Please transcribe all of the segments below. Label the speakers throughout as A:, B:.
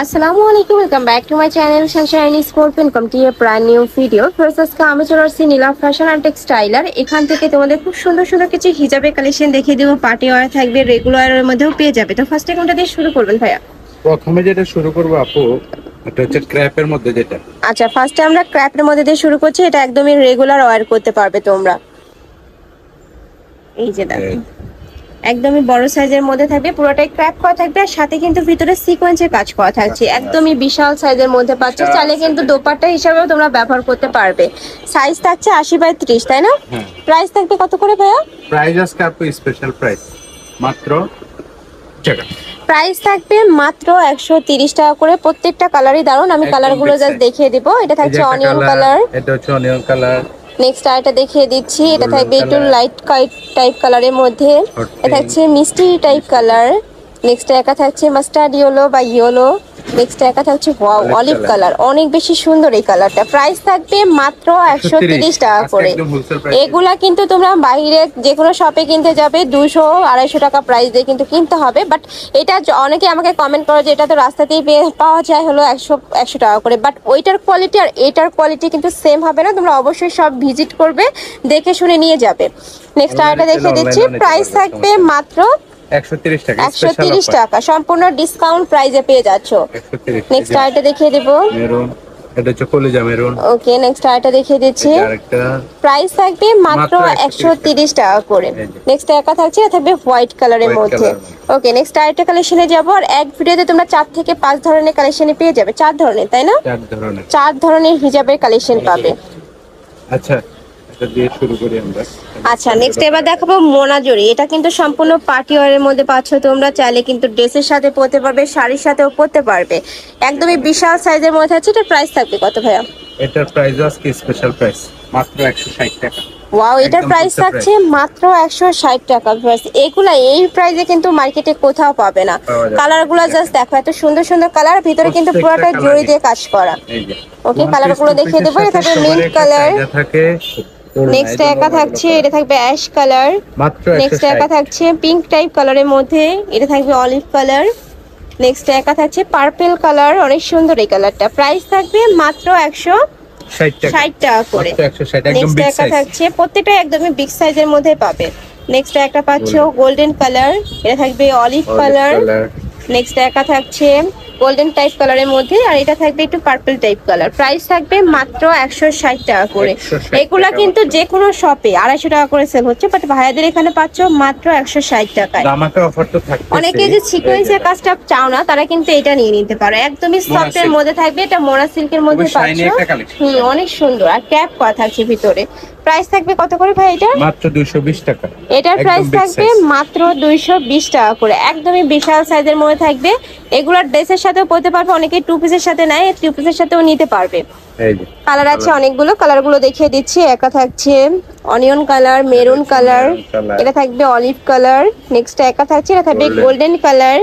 A: আসসালামু আলাইকুম, welcome back to my channel Sunshine sport. Welcome to A brand new video. First আজকে আমি চলে আসছি নীলা ফ্যাশন অ্যান্ড টেক্সটাইলার। এখান থেকে তোমাদের খুব সুন্দর সুন্দর কিছু হিজাবের কালেকশন দেখিয়ে দেবো। পার্টি ওয়্যার থাকবে, রেগুলারের মধ্যেও পেয়ে যাবে। তো ফার্স্টে কোনটা দিয়ে শুরু করবেন ভাইয়া?
B: প্রথমে যেটা শুরু করবো আপু, এটা হচ্ছে ক্র্যাপের মধ্যে যেটা।
A: আচ্ছা, ফার্স্টে আমরা ক্র্যাপের মধ্যে দিয়ে শুরু করছি। এটা একদমই রেগুলার ওয়্যার করতে পারবে তোমরা। এই যে দেখো, একদমই বড় সাইজের মধ্যে থাকবে, পুরোটাই ক্র্যাপ করা থাকবে, আর সাথে কিন্তু ভিতরে সিকোয়েন্সের কাজ করা থাকছে। একদমই বিশাল সাইজের মধ্যে পাচ্ছ। চাইলে কিন্তু দোপাট্টা হিসাবেও তোমরা ব্যবহার করতে পারবে। সাইজ থাকছে 80/30, তাই না? প্রাইস থাকবে কত করে ভাইয়া?
B: প্রাইস আজকে আপু স্পেশাল প্রাইস মাত্র টাকা।
A: প্রাইস থাকবে মাত্র 130 টাকা করে। প্রত্যেকটা কালারই দারুন। আমি কালারগুলো জাস্ট দেখিয়ে দিব। এটা থাকছে অনিয়ন কালার,
B: এটা হচ্ছে অনিয়ন কালার।
A: নেক্সট আরেকটা দেখিয়ে দিচ্ছি। এটা থাকবে একটু লাইট টাইপ কালারের মধ্যে। এটা থাকছে মিষ্টি টাইপ কালার। নেক্সট একা থাকছে মাস্টার্ড ইয়েলো বা ইয়েলো। নেক্সট একা থাকছে অলিভ কালার। অনেক বেশি সুন্দর এই কালারটা। প্রাইস থাকবে মাত্র 130 টাকা করে। এগুলা কিন্তু তোমরা বাইরে যে কোনো শপে কিনতে যাবে 200-250 টাকা প্রাইস দিয়ে কিন্তু কিনতে হবে। বাট এটা অনেকে আমাকে কমেন্ট করে যে এটা তো রাস্তাতেই পাওয়া যায় হলো 100 টাকা করে। বাট ওইটার কোয়ালিটি আর এটার কোয়ালিটি কিন্তু সেম হবে না। তোমরা অবশ্যই সব ভিজিট করবে, দেখে শুনে নিয়ে যাবে। নেক্সট আরেকটা দেখিয়ে দিচ্ছি। প্রাইস থাকবে মাত্র 130 টাকা। সম্পূর্ণ ডিসকাউন্ট প্রাইসে পেয়ে যাচ্ছ। নেক্সট আরেকটা দেখিয়ে দেব।
B: এটা হচ্ছে কলিজা মেরুন।
A: ওকে, নেক্সট আরেকটা দেখিয়ে দিচ্ছি। প্রাইস থাকবে মাত্র 130 টাকা করে। নেক্সট একা থাকছে, এটা থাকবে হোয়াইট কালারের মধ্যে। ওকে, নেক্সট আরেকটা কালেকশনে যাব। আর এক ভিডিওতে তোমরা 4 থেকে 5 ধরনের কালেকশনে পেয়ে যাবে। 4 ধরনের, তাই না? 4 ধরনের হিজাবের কালেকশন পাবে।
B: আচ্ছা, এটা দিয়ে শুরু করি আমরা।
A: আচ্ছা, নেক্সট এবার দেখাবো মোনাজরি। এটা কিন্তু সম্পূর্ণ পার্টি ওয়্যারের মধ্যে পাচ্ছ তোমরা। চাইলে কিন্তু ড্রেসের সাথে পরতে পারবে, শাড়ির সাথেও পরতে পারবে। একদমই বিশাল সাইজের মধ্যে আছে। এটা প্রাইস থাকবে কত ভাইয়া?
B: এটার প্রাইস আজকে স্পেশাল প্রাইস মাত্র 160 টাকা।
A: ওয়াও, এটার প্রাইস থাকছে মাত্র 160 টাকা। এগুলা এই প্রাইসে কিন্তু মার্কেটে কোথাও পাবে না। কালারগুলো জাস্ট দেখো, এত সুন্দর সুন্দর কালার। ভিতরে কিন্তু পুরোটা জড়ি দিয়ে কাজ করা। ওকে, কালারগুলো দেখিয়ে দেবো। এটা থাকবে মিন্ট কালার। নেক্সট একা থাকছে, এটা থাকবে অ্যাশ কালার। নেক্সট একা থাকছে পিঙ্ক টাইপ কালারের মধ্যে। এটা থাকবে অলিভ কালার। নেক্সট একা থাকছে পার্পল কালার। অনেক সুন্দর এই কালারটা। প্রাইস থাকবে মাত্র 160 টাকা করে। নেক্সট একা থাকছে, প্রত্যেকটা একদমই বিগ সাইজের মধ্যে পাবে। নেক্সট একটা পাচ্ছো গোল্ডেন কালার। এটা থাকবে অলিভ কালার। নেক্সট একা থাকছে গোল্ডেন টাইপ কালারের মধ্যে, আর এটা থাকবে একটু পার্পল টাইপ কালার। প্রাইস থাকবে মাত্র 160 টাকা করে। এগুলা কিন্তু যে কোনো শপে 250 টাকা করে সেল হচ্ছে, বাট ভাইয়াদের এখানে পাচ্ছ মাত্র 160 টাকায়। অনেকে যে সিকোয়েন্সের কাজটা চাও না, তারা কিন্তু এটা নিয়ে নিতে পারো। একদমই সফটের মধ্যে থাকবে। এটা মোরা সিল্কের মধ্যে পাচ্ছ। অনেক সুন্দর, আর ক্যাপ করা থাকছে ভিতরে। প্রাইস থাকবে কত করে ভাই এটা?
B: মাত্র 220 টাকা।
A: এটার প্রাইস থাকবে মাত্র 220 টাকা করে। একদমই বিশাল সাইজের মধ্যে থাকবে। এগুলা ড্রেসের সাথেও পরতে পারবে। অনেকে 2 পিসের সাথে নেয়, 2 পিসের সাথেও নিতে পারবে। কালার আছে অনেকগুলো। কালারগুলো দেখিয়ে দিচ্ছি। একা থাকছে অনিয়ন কালার, মেরুন কালার। এটা থাকবে অলিভ কালার। নেক্সট একা থাকছে, এটা থাকবে গোল্ডেন কালার,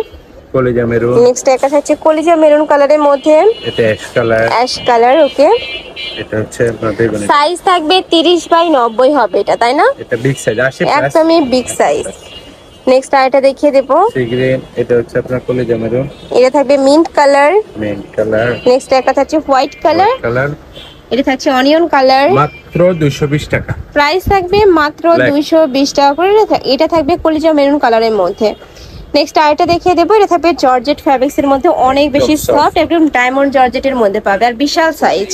B: কলিজা মেরুন।
A: নেক্সট একা থাকছে কলিজা মেরুন কালারের মধ্যে।
B: এটা অ্যাশ
A: কালার। ওকে,
B: এটা হচ্ছে বেগুনি।
A: সাইজ থাকবে 30/90 হবে এটা, তাই না?
B: এটা বিগ সাইজ,
A: একদমই বিগ সাইজ। নেক্সট আরেকটা দেখিয়ে দেব।
B: Sea green. এটা হচ্ছে আপনার কলিজা মেরুন।
A: এটা থাকবে মিন্ট কালার। নেক্সট একটা থাকছে হোয়াইট কালার। এটা থাকছে অনিয়ন কালার।
B: মাত্র 220 টাকা।
A: প্রাইস থাকবে মাত্র 220 টাকা করে। এটা থাকবে কলিজা মেরুন কালারের মধ্যে। নেক্সট আরেকটা দেখিয়ে দেবো। এটা থাকবে জর্জেট ফ্যাব্রিক্স এর মধ্যে, অনেক বেশি সফট, একদম ডায়মন্ড জর্জেটের মধ্যে পাবে, আর বিশাল সাইজ,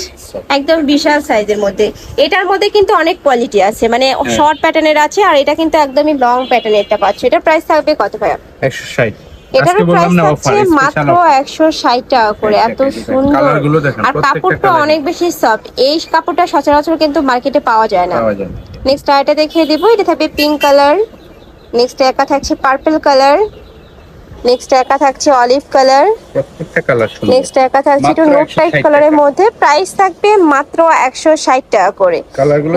A: একদম বিশাল সাইজের মধ্যে। এটার মধ্যে কিন্তু অনেক কোয়ালিটি আছে, মানে শর্ট প্যাটার্নের আছে, আর এটা কিন্তু একদমই লং প্যাটার্নেরটা পাচ্ছ। এটা প্রাইস থাকবে কত ভাইয়া?
B: 160।
A: এটার প্রাইস থাকছে মাত্র 160 টাকা করে। এত সুন্দর, আর কাপড়টা অনেক বেশি সফট। এই কাপড়টা সচরাচর কিন্তু মার্কেটে পাওয়া যায় না। নেক্সট আরেকটা দেখিয়ে দিব। এটা থাকবে পিঙ্ক কালার। নেক্সট একা থাকছে পার্পল কালার। নেক্সট একা থাকছে অলিভ কালার।
B: প্রত্যেকটা কালার সুন্দর।
A: নেক্সট একা থাকছে একটু নোট টাইপ কালারের মধ্যে। প্রাইস থাকবে মাত্র 160 টাকা করে।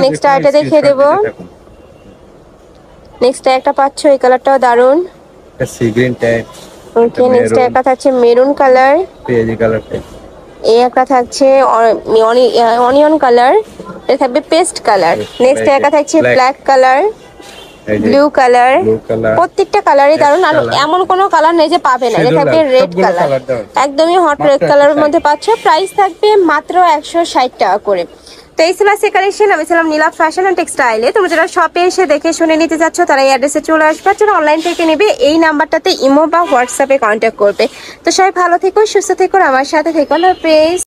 A: নেক্সট আরেকটা দেখিয়ে দেব। নেক্সট একটা পাচ্ছ, এই কালারটাও দারুন,
B: সি গ্রিন টাইপ।
A: ওকে, নেক্সট একটা থাকছে মেরুন কালার,
B: পেঁয়াজি কালার টাইপ।
A: এই একটা থাকছে অনিয়ন কালার। এটা থাকবে পেস্ট কালার। নেক্সট একটা থাকছে black colour. Blue colour,
B: blue colour,
A: প্রত্যেকটা কালারই দারুন। আর
B: colour,
A: এমন কোনো কালার নেই যে পাবে না, এটা থাকবে রেড
B: সবগুলো
A: কালার,
B: colour দেওয়া আছে।
A: একদমই হট রেড কালারের মধ্যে পাচ্ছ। প্রাইস থাকবে মাত্র 160 টাকা করে। তো এই ছিল আজকের কালেকশন। আমি ছিলাম নীলা ফ্যাশন এন্ড টেক্সটাইলে। তোমরা যারা শপে এসে দেখে শুনে নিতে চাচ্ছ তারা এই অ্যাড্রেসে চলে আসবে, যারা অনলাইন থেকে নেবে এই নাম্বারটাতে ইমো বা হোয়াটসঅ্যাপে কন্ট্যাক্ট করবে। তো সবাই ভালো থেকো, সুস্থ থেকো, আমার সাথে থেকো। আল্লাহ হাফেজ।